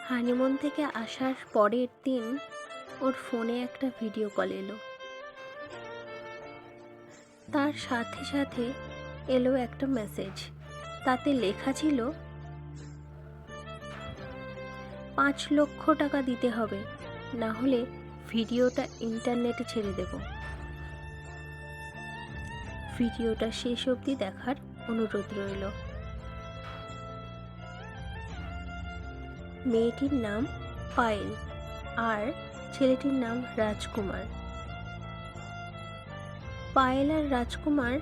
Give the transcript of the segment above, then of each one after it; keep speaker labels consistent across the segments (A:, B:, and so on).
A: Honeymoon থেকে আসার পরের দিন ওর ফোনে একটা ভিডিও কল এলো। তার সাথে সাথে এলো একটা মেসেজ। তাতে লেখা ছিল 5 লক্ষ টাকা দিতে হবে, না হলে ভিডিওটা ইন্টারনেটে ছেড়ে দেব। ভিডিওটা শেষ অবধি দেখার অনুরোধ রইল। মেয়েটির নাম পায়েল আর ছেলেটির নাম রাজকুমার। পায়েল আর রাজকুমার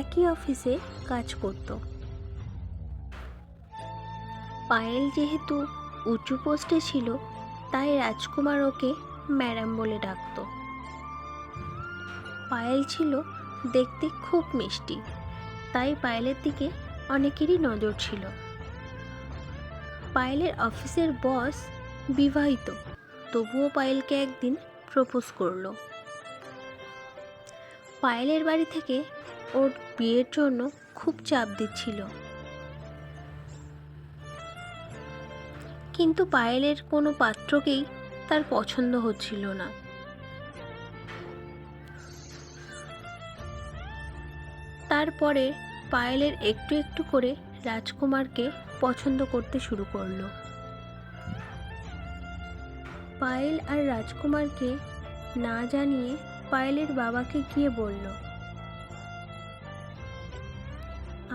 A: একই অফিসে কাজ করত। পায়েল যেহেতু উঁচু পোস্টে ছিল, তাই রাজকুমার ওকে ম্যাডাম বলে ডাকত। পায়েল ছিল দেখতে খুব মিষ্টি, তাই পায়েলের দিকে অনেকেরই নজর ছিল। পায়েলের অফিসের বস বিবাহিত, তবুও পায়েলকে একদিন প্রপোজ করলো। পায়েলের বাড়ি থেকে ওর বিয়ের জন্য খুব চাপ দিচ্ছিল, কিন্তু পায়েলের কোনো পাত্রকেই তার পছন্দ হচ্ছিল না। তারপরে পায়েলের একটু একটু করে রাজকুমারকে পছন্দ করতে শুরু করলো। পায়েল আর রাজকুমারকে না জানিয়ে পায়েলের বাবাকে গিয়ে বলল,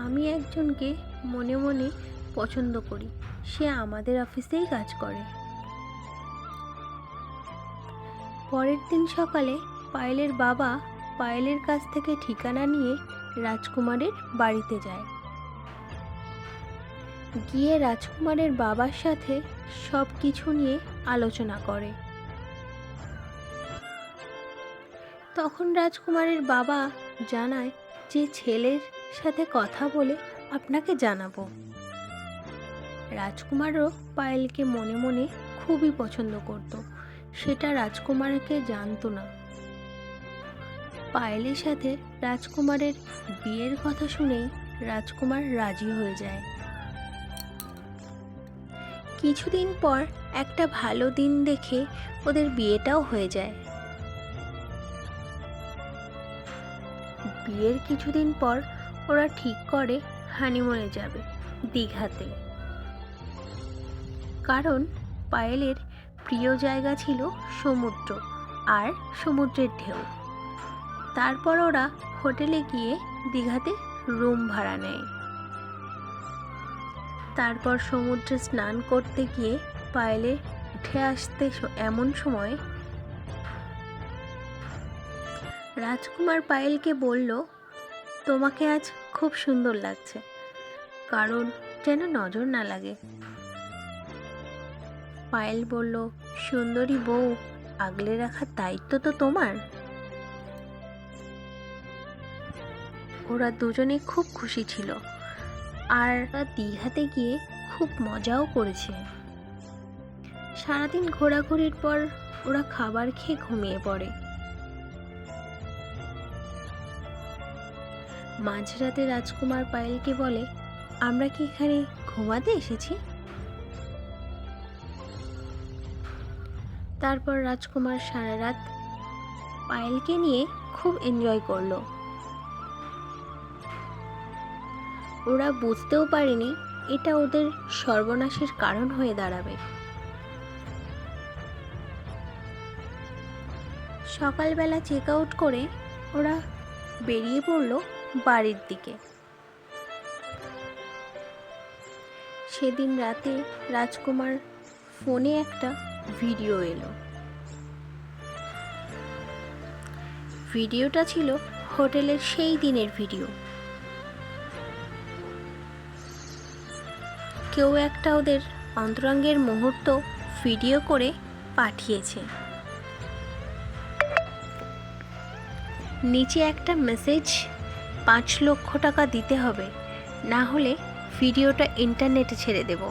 A: আমি একজনকে মনে মনে পছন্দ করি, সে আমাদের অফিসেই কাজ করে। পরের দিন সকালে পায়েলের বাবা পায়েলের কাছ থেকে ঠিকানা নিয়ে রাজকুমারের বাড়িতে যায়। গিয়ে রাজকুমারের বাবার সাথে সব কিছু নিয়ে আলোচনা করে। তখন রাজকুমারের বাবা জানায় যে ছেলের সাথে কথা বলে আপনাকে জানাবো। রাজকুমারও পায়েলকে মনে মনে খুবই পছন্দ করত, সেটা রাজকুমারকে জানতো না। পায়েলের সাথে রাজকুমারের বিয়ের কথা শুনেই রাজকুমার রাজি হয়ে যায়। কিছুদিন পর একটা ভালো দিন দেখে ওদের বিয়েটাও হয়ে যায়। বিয়ের কিছুদিন পর ওরা ঠিক করে হানিমুনে যাবে দীঘাতে, কারণ পায়েলের প্রিয় জায়গা ছিল সমুদ্র আর সমুদ্রের ঢেউ। তারপর ওরা হোটেলে গিয়ে দীঘাতে রুম ভাড়া নেয়। তারপর সমুদ্রে স্নান করতে গিয়ে পায়েলের উঠে আসতে এমন সময় রাজকুমার পায়েলকে বলল, তোমাকে আজ খুব সুন্দর লাগছে, কারণ যেন নজর না লাগে। পায়েল বলল, সুন্দরী বউ আগলে রাখার দায়িত্ব তো তোমার। ওরা দুজনে খুব খুশি ছিল আর দীঘাতে গিয়ে খুব মজাও করেছে। সারাদিন ঘোরাঘুরির পর ওরা খাবার খেয়ে ঘুমিয়ে পড়ে। মাঝরাতে রাজকুমার পায়েলকে বলে, আমরা কি এখানে ঘুমাতে এসেছি? তারপর রাজকুমার সারা রাত পায়েলকে নিয়ে খুব এনজয় করলো। ওরা বুঝতেও পারেনি এটা ওদের সর্বনাশের কারণ হয়ে দাঁড়াবে। সকালবেলা চেক আউট করে ওরা বেরিয়ে পড়ল বাড়ির দিকে। সেদিন রাতে রাজকুমার ফোনে একটা ভিডিও এলো। ভিডিওটা ছিল হোটেলের সেই দিনের ভিডিও। কেউ একটা ওদের অন্তরঙ্গের মুহূর্ত ভিডিও করে পাঠিয়েছে। নিচে একটা মেসেজ, 5 লক্ষ টাকা দিতে হবে, না হলে ভিডিওটা ইন্টারনেটে ছেড়ে দেব।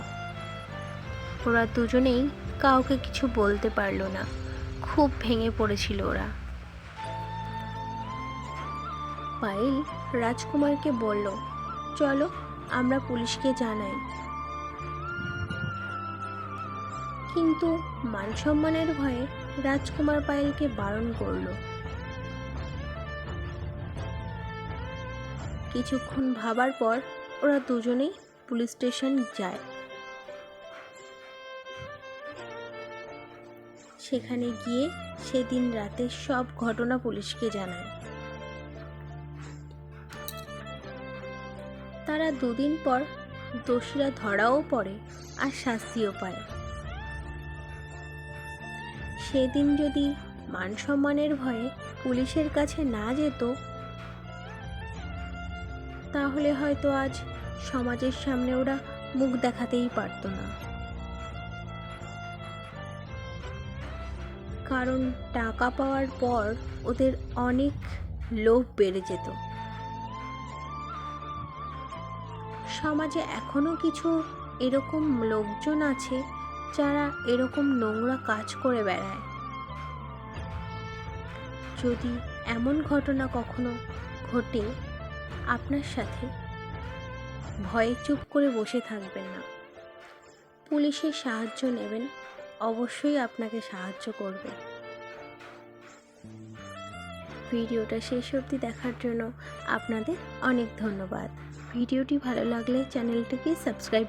A: ওরা দুজনেই কাউকে কিছু বলতে পারলো না, খুব ভেঙে পড়েছিল ওরা। পায়েল রাজকুমারকে বলল, চলো আমরা পুলিশকে জানাই। কিন্তু মান সম্মানের ভয়ে রাজকুমার পায়েলকে বারণ করলো। কিছুক্ষণ ভাবার পর ওরা দুজনেই পুলিশ স্টেশন যায়। সেখানে গিয়ে সেদিন রাতে সব ঘটনা পুলিশকে জানায়। তারা দুদিন পর দোষীরা ধরাও পড়ে আর শাস্তিও পায়। সেদিন যদি মান সম্মানের ভয়ে পুলিশের কাছে না যেত, তাহলে হয়তো আজ সমাজের সামনে ওরা মুখ দেখাতেই পারত না। কারণ টাকা পাওয়ার পর ওদের অনেক লোভ বেড়ে যেত। সমাজে এখনো কিছু এরকম লোকজন আছে যারা এরকম নোংরা কাজ করে বেড়ায়। যদি এমন ঘটনা কখনো ঘটে আপনার সাথে, ভয়ে চুপ করে বসে থাকবেন না, পুলিশের সাহায্য নেবেন, অবশ্যই আপনাকে সাহায্য করবে। ভিডিওটা শেষ অবধি দেখার জন্য আপনাদের অনেক ধন্যবাদ। ভিডিওটি ভালো লাগলে চ্যানেলটিকে সাবস্ক্রাইব